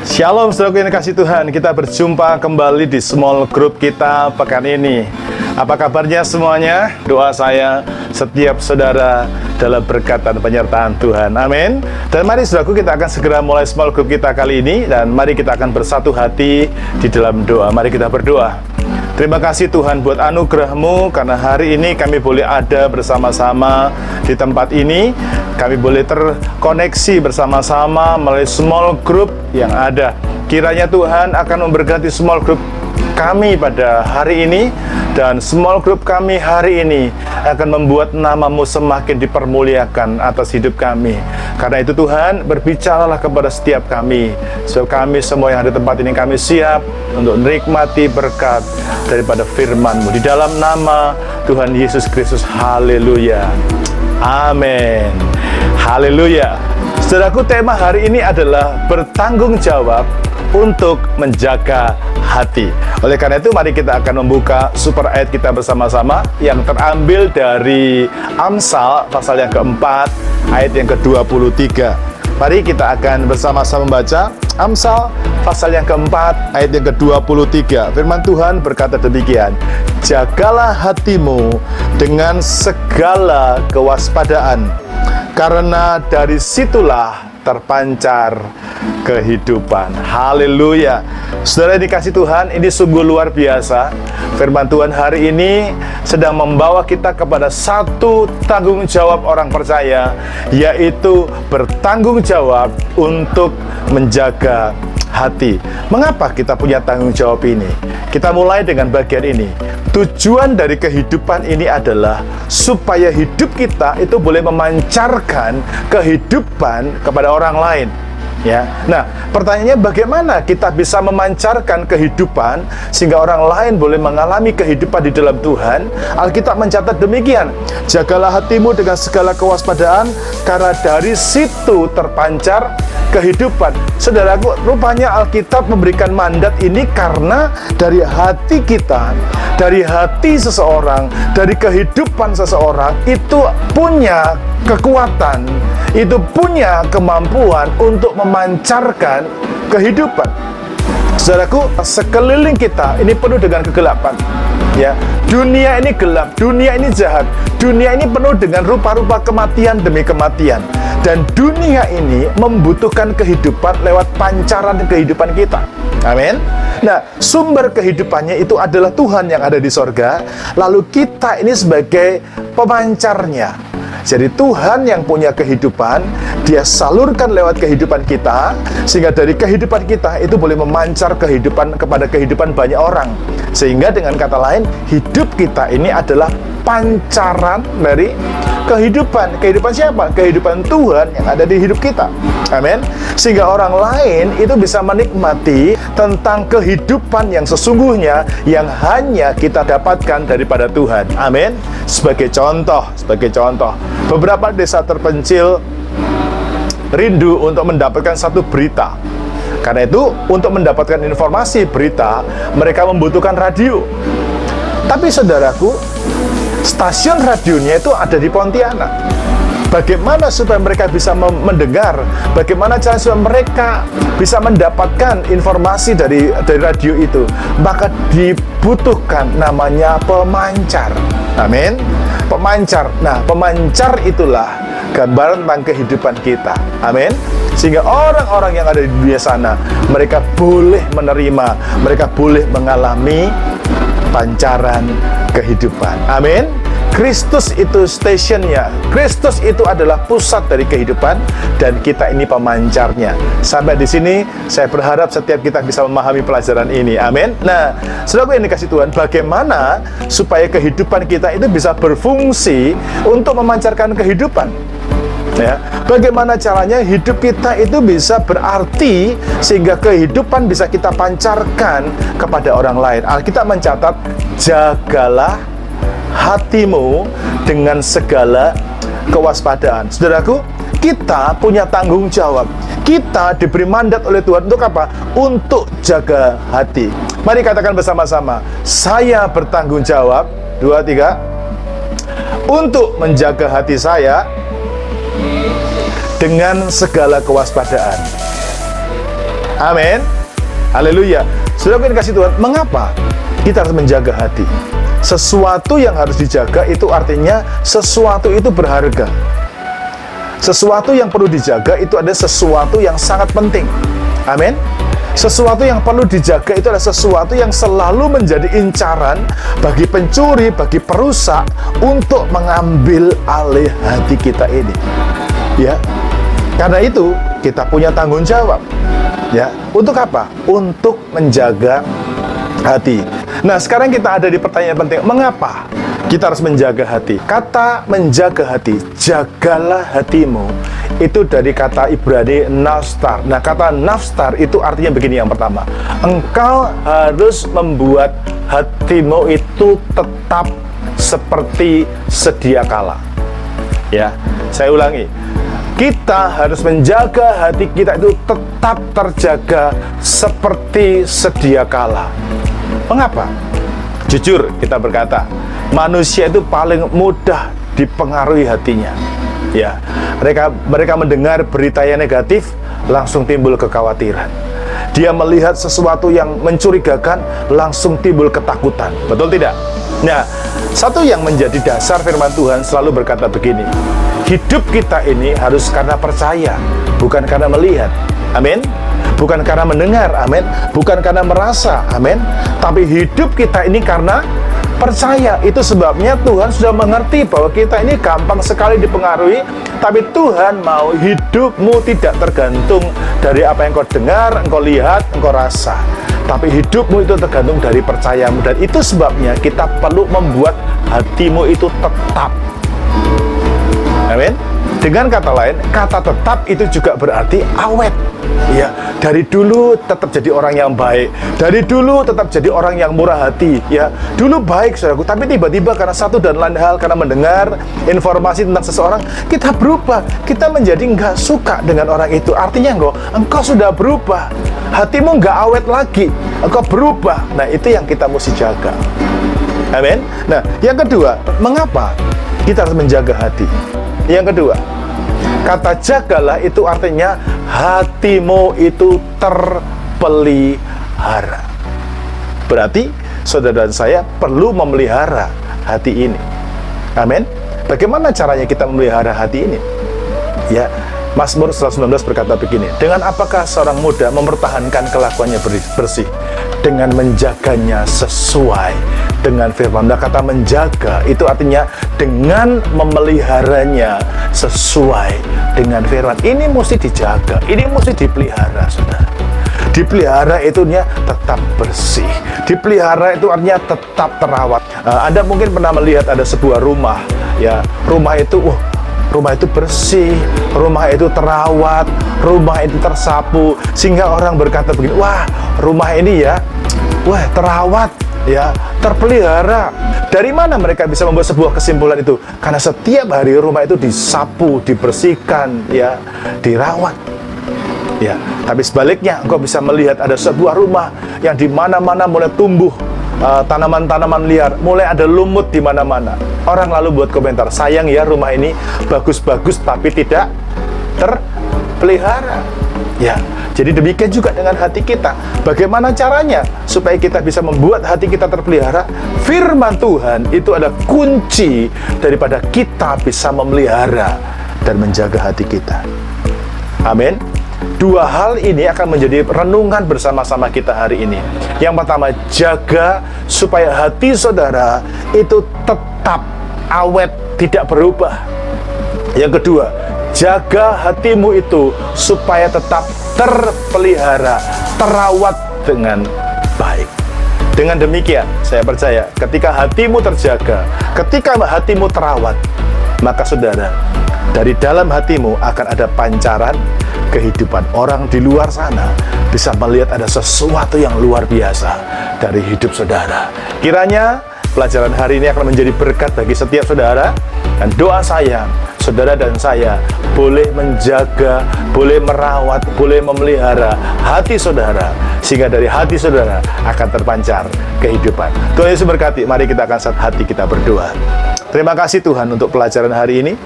Shalom saudaraku yang dikasih Tuhan, kita berjumpa kembali di small group kita pekan ini. Apa kabarnya semuanya? Doa saya setiap saudara dalam berkat dan penyertaan Tuhan. Amin. Dan mari saudaraku, kita akan segera mulai small group kita kali ini. Dan mari kita akan bersatu hati di dalam doa. Mari kita berdoa. Terima kasih Tuhan buat anugerah-Mu, karena hari ini kami boleh ada bersama-sama di tempat ini. Kami boleh terkoneksi bersama-sama melalui small group yang ada. Kiranya Tuhan akan memberkati small group kami pada hari ini, dan small group kami hari ini akan membuat nama-Mu semakin dipermuliakan atas hidup kami. Karena itu Tuhan, berbicaralah kepada setiap kami, sebab kami semua yang ada di tempat ini, kami siap untuk menikmati berkat daripada firman-Mu. Di dalam nama Tuhan Yesus Kristus, haleluya, amin, haleluya. Saudaraku, tema hari ini adalah bertanggung jawab untuk menjaga hati. Oleh karena itu, mari kita akan membuka super ayat kita bersama-sama yang terambil dari Amsal pasal yang keempat, ayat yang ke-23. Mari kita akan bersama-sama membaca Amsal pasal yang keempat, ayat yang ke-23. Firman Tuhan berkata demikian: jagalah hatimu dengan segala kewaspadaan, karena dari situlah terpancar kehidupan. Haleluya. Saudara dikasih Tuhan, ini sungguh luar biasa. Firman Tuhan hari ini sedang membawa kita kepada satu tanggung jawab orang percaya, yaitu bertanggung jawab untuk menjaga hati. Mengapa kita punya tanggung jawab ini? Kita mulai dengan bagian ini. Tujuan dari kehidupan ini adalah supaya hidup kita itu boleh memancarkan kehidupan kepada orang lain. Ya. Nah, pertanyaannya bagaimana kita bisa memancarkan kehidupan sehingga orang lain boleh mengalami kehidupan di dalam Tuhan? Alkitab mencatat demikian: jagalah hatimu dengan segala kewaspadaan, karena dari situ terpancar kehidupan. Saudaraku, rupanya Alkitab memberikan mandat ini karena dari hati kita, dari hati seseorang, dari kehidupan seseorang itu punya kekuatan, itu punya kemampuan untuk memancarkan kehidupan. Saudaraku, sekeliling kita ini penuh dengan kegelapan. Ya, dunia ini gelap, dunia ini jahat, dunia ini penuh dengan rupa-rupa kematian demi kematian. Dan dunia ini membutuhkan kehidupan lewat pancaran kehidupan kita. Amin. Nah, sumber kehidupannya itu adalah Tuhan yang ada di sorga, lalu kita ini sebagai pemancarnya. Jadi Tuhan yang punya kehidupan, Dia salurkan lewat kehidupan kita, sehingga dari kehidupan kita itu boleh memancar kehidupan kepada kehidupan banyak orang. Sehingga dengan kata lain, hidup kita ini adalah pancaran dari kehidupan. Kehidupan siapa? Kehidupan Tuhan yang ada di hidup kita. Amin. Sehingga orang lain itu bisa menikmati tentang kehidupan yang sesungguhnya yang hanya kita dapatkan daripada Tuhan. Amin. Sebagai contoh, beberapa desa terpencil rindu untuk mendapatkan satu berita. Karena itu, untuk mendapatkan informasi berita, mereka membutuhkan radio. Tapi saudaraku, stasiun radionya itu ada di Pontianak. Bagaimana supaya mereka bisa mendengar? Bagaimana cara supaya mereka bisa mendapatkan informasi dari radio itu? Maka dibutuhkan namanya pemancar. Amin. Pemancar. Nah, pemancar itulah gambaran tentang kehidupan kita. Amin. Sehingga orang-orang yang ada di dunia sana, mereka boleh menerima, mereka boleh mengalami pancaran kehidupan. Amin. Kristus itu stationnya, Kristus itu adalah pusat dari kehidupan, dan kita ini pemancarnya. Sampai di sini, saya berharap setiap kita bisa memahami pelajaran ini. Amin. Nah, saudaraku yang dikasih Tuhan, bagaimana supaya kehidupan kita itu bisa berfungsi untuk memancarkan kehidupan? Ya, bagaimana caranya hidup kita itu bisa berarti sehingga kehidupan bisa kita pancarkan kepada orang lain? Alkitab mencatat, jagalah hatimu dengan segala kewaspadaan. Saudaraku, kita punya tanggung jawab. Kita diberi mandat oleh Tuhan untuk apa? Untuk jaga hati. Mari katakan bersama-sama, saya bertanggung jawab. 2, 3. Untuk menjaga hati saya dengan segala kewaspadaan. Amin. Haleluya. Sudah kasih Tuhan, mengapa kita harus menjaga hati? Sesuatu yang harus dijaga itu artinya sesuatu itu berharga. Sesuatu yang perlu dijaga itu ada sesuatu yang sangat penting. Amin. Sesuatu yang perlu dijaga itu adalah sesuatu yang selalu menjadi incaran bagi pencuri, bagi perusak untuk mengambil alih hati kita ini. Ya. Karena itu kita punya tanggung jawab. Ya, untuk apa? Untuk menjaga hati. Nah, sekarang kita ada di pertanyaan penting. Mengapa kita harus menjaga hati? Kata menjaga hati, jagalah hatimu, itu dari kata Ibrani nafstar. Nah, kata nafstar itu artinya begini. Yang pertama, engkau harus membuat hatimu itu tetap seperti sedia kala. Ya, saya ulangi. Kita harus menjaga hati kita itu tetap terjaga seperti sedia kala. Mengapa? Jujur kita berkata, manusia itu paling mudah dipengaruhi hatinya. Ya, mereka mendengar berita yang negatif, langsung timbul kekhawatiran. Dia melihat sesuatu yang mencurigakan, langsung timbul ketakutan. Betul tidak? Nah, satu yang menjadi dasar firman Tuhan selalu berkata begini, hidup kita ini harus karena percaya, bukan karena melihat. Amin. Bukan karena mendengar, amin. Bukan karena merasa, amin. Tapi hidup kita ini karena percaya. Itu sebabnya Tuhan sudah mengerti bahwa kita ini gampang sekali dipengaruhi. Tapi Tuhan mau hidupmu tidak tergantung dari apa yang kau dengar, engkau lihat, engkau rasa. Tapi hidupmu itu tergantung dari percayamu. Dan itu sebabnya kita perlu membuat hatimu itu tetap. Amin. Dengan kata lain, kata tetap itu juga berarti awet. Ya, dari dulu tetap jadi orang yang baik. Dari dulu tetap jadi orang yang murah hati. Ya, dulu baik saudaraku, tapi tiba-tiba karena satu dan lain hal, karena mendengar informasi tentang seseorang, kita berubah. Kita menjadi nggak suka dengan orang itu. Artinya engkau sudah berubah. Hatimu nggak awet lagi. Engkau berubah. Nah, itu yang kita mesti jaga. Amin. Nah, yang kedua, mengapa kita harus menjaga hati? Yang kedua, kata jagalah itu artinya hatimu itu terpelihara. Berarti saudara dan saya perlu memelihara hati ini. Amin. Bagaimana caranya kita memelihara hati ini? Ya, Mazmur 119 berkata begini, dengan apakah seorang muda mempertahankan kelakuannya bersih? Dengan menjaganya sesuai dengan firman. Nah, kata menjaga itu artinya dengan memeliharanya sesuai dengan firman. Ini mesti dijaga, ini mesti dipelihara, saudara. Dipelihara itu artinya tetap bersih. Dipelihara itu artinya tetap terawat. Anda mungkin pernah melihat ada sebuah rumah, ya, rumah itu bersih, rumah itu terawat, rumah itu tersapu, sehingga orang berkata begini, wah, rumah ini ya, wah, terawat, ya, terpelihara. Dari mana mereka bisa membuat sebuah kesimpulan itu? Karena setiap hari rumah itu disapu, dibersihkan, ya, dirawat. Ya, tapi sebaliknya, engkau bisa melihat ada sebuah rumah yang di mana-mana mulai tumbuh tanaman-tanaman liar, mulai ada lumut di mana-mana. Orang lalu buat komentar, sayang ya rumah ini bagus-bagus tapi tidak terpelihara. Ya, jadi demikian juga dengan hati kita. Bagaimana caranya supaya kita bisa membuat hati kita terpelihara? Firman Tuhan itu ada kunci daripada kita bisa memelihara dan menjaga hati kita. Amin. Dua hal ini akan menjadi renungan bersama-sama kita hari ini. Yang pertama, jaga supaya hati saudara itu tetap awet, tidak berubah. Yang kedua, jaga hatimu itu supaya tetap terpelihara, terawat dengan baik. Dengan demikian, saya percaya ketika hatimu terjaga, ketika hatimu terawat, maka saudara, dari dalam hatimu akan ada pancaran kehidupan. Orang di luar sana bisa melihat ada sesuatu yang luar biasa dari hidup saudara. Kiranya pelajaran hari ini akan menjadi berkat bagi setiap saudara. Dan doa saya, saudara dan saya boleh menjaga, boleh merawat, boleh memelihara hati saudara, sehingga dari hati saudara akan terpancar kehidupan. Tuhan Yesus berkati. Mari kita akan saat hati kita berdoa. Terima kasih Tuhan untuk pelajaran hari ini.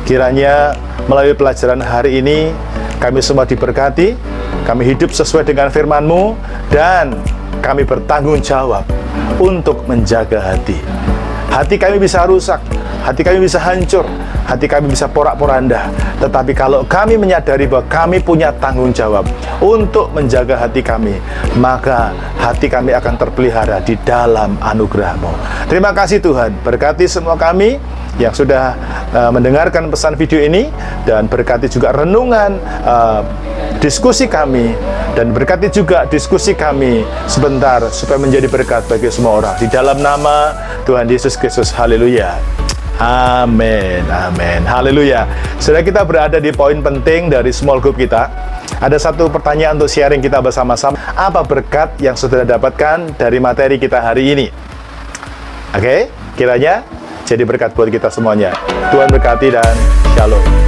Kiranya melalui pelajaran hari ini kami semua diberkati, kami hidup sesuai dengan firman-Mu, dan kami bertanggung jawab untuk menjaga hati. Hati kami bisa rusak, hati kami bisa hancur, hati kami bisa porak-poranda. Tetapi kalau kami menyadari bahwa kami punya tanggung jawab untuk menjaga hati kami, maka hati kami akan terpelihara di dalam anugerah-Mu. Terima kasih Tuhan, berkati semua kami yang sudah mendengarkan pesan video ini, dan berkati juga renungan diskusi kami, dan berkati juga diskusi kami sebentar supaya menjadi berkat bagi semua orang. Di dalam nama Tuhan Yesus Kristus, haleluya. Amin, amin, haleluya. Sudah kita berada di poin penting dari small group kita. Ada satu pertanyaan untuk sharing kita bersama-sama. Apa berkat yang sudah dapatkan dari materi kita hari ini? Oke, kiranya jadi berkat buat kita semuanya. Tuhan berkati dan shalom.